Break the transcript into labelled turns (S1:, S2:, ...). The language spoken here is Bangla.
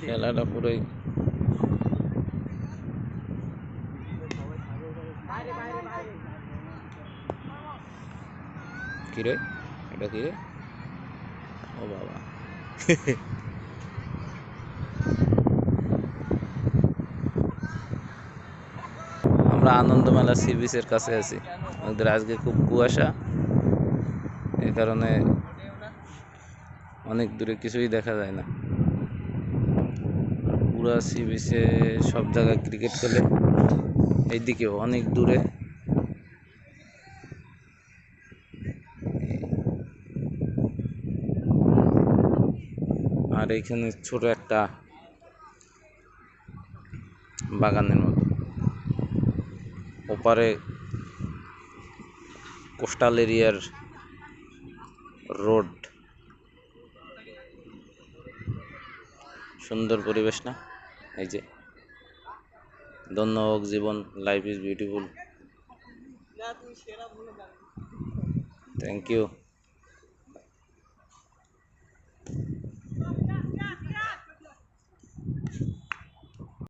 S1: খেলাটা পুরোই কিরে, এটা কিরে, ও বাবা আমরা আনন্দমেলা সি বিচের কাছে আছি। আমাদের আজকে খুব কুয়াশা, এই কারণে অনেক দূরে কিছুই দেখা যায় না। পুরা সি বিচে সব জায়গায় ক্রিকেট খেলে, এইদিকেও অনেক দূরে আর এইখানে ছোট একটা বাগানের মতো, ওপারে কোস্টাল এরিয়ার রোড। সুন্দর পরিবেশ না? এই যে ধন্য হোক জীবন, life is beautiful. Thank you.